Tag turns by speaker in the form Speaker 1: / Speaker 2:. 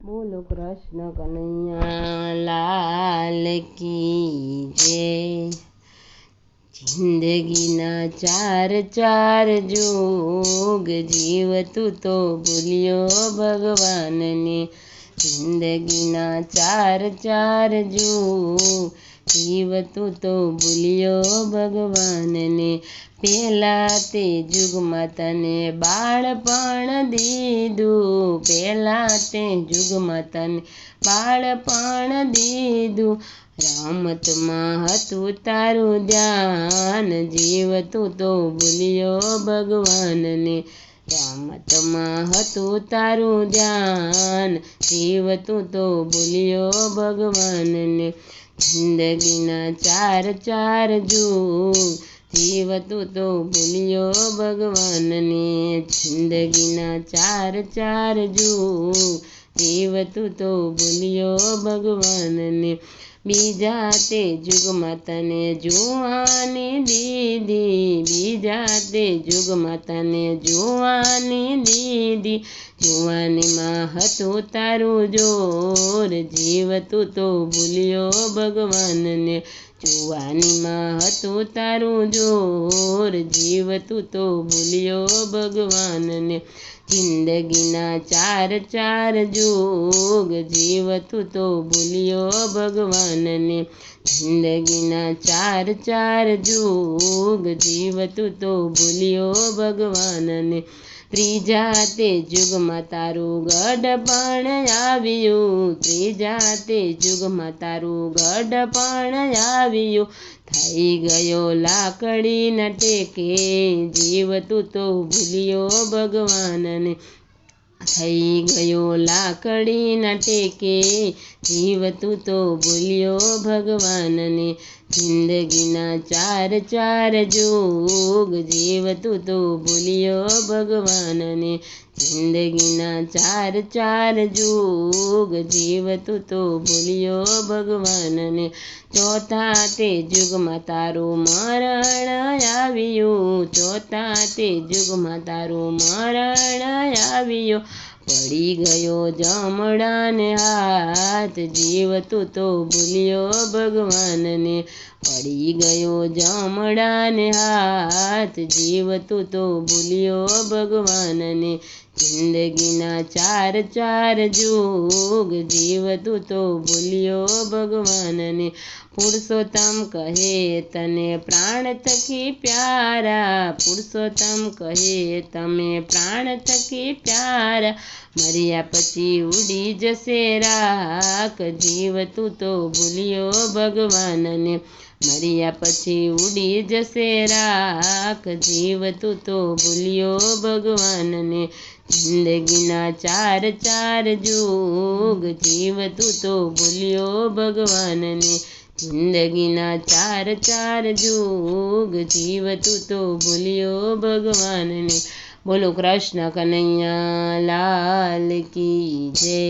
Speaker 1: बोलो कृष्ण कन्हैया लाल की जय। जिंदगीना चार चार जोग जीव तू तो भूलियो भगवान ने। जिंदगीना चार चार जोग जीव तू तो भूलियो भगवान ने। पेला ते जुगમાં તને બાળપણ દીધું, પેલા તે जुगમાં તને બાળપણ દીધું। રમતમાં હતું તારું ધ્યાન, જીવ તું તો ભૂલ્યો ભગવાનને। રમતમાં હતું તારું ધ્યાન, જીવ તું તો ભૂલ્યો ભગવાનને। જિંદગીના ચાર ચાર जुग जीव तू तो भूलियो भगवानने। जिंदगीना चार चार जुग जीव तू तो भूलियो भगवानने। बीजा ते जुगમાં તને જોવાની દીધી, બીજા તે जुगમાં તને જોવાની દીધી। જુવાનીમાં હતું તારું જોર, જીવ તું તો ભૂલ્યો ભગવાનને। જુવાનીમાં હતું તારું જોર, જીવ તું તો ભૂલ્યો ભગવાનને। જિંદગીના ચાર ચાર जुग जीव तू तो भूलियो भगवानने। जिंदगीना चार चार जुग जीव तू तो भूलियो भगवानने। ત્રીજા તે जुगમાં તારું ગઢપણ આવ્યું, ત્રીજા તે जुगમાં તારું ગઢપણ આવ્યું। થઈ ગયો લાકડીના ટેકે, જીવ તું તો ભૂલ્યો ભગવાનને। થઈ ગયો લાકડીના ટેકે, જીવ તું તો ભૂલ્યો ભગવાનને। જિંદગીના ચાર ચાર जुग जीव तू तो भूलियो भगवानने। जिंदगीना चार चार जुग जीव तू तो भूलियो भगवानने। चौथा ते जुगમાં તારું મરણ આવ્યું, ચોથા તે जुगમાં તારું મરણ આવ્યું। પડી ગયો જમણાને હાથ, જીવ તું તો ભૂલ્યો ભગવાનને। પડી ગયો જમણાને હાથ, જીવ તું તો ભૂલ્યો ભગવાનને। જિંદગીના ચાર ચાર जुग जीव तू तो भूल्यो भगवानने। पुरुषोत्तम कहे तने प्राण थकी प्यारा, पुरुषोत्तम कहे तमे प्राण थकी प्यारा। मर्या पछी उड़ी जसे राख, जीव तू तो भूल्यो भगवानने। मर्या पछी उड़ी जसे राख, जीव तू तो भूल्यो भगवानने। जिंदगीना चार चार जुग जीव तू तो भूल्यो भगवानने। जिंदगीना चार चार जुग जीव तू तो भूल्यो भगवानने। बोलो कृष्ण कन्हैया लाल की जय।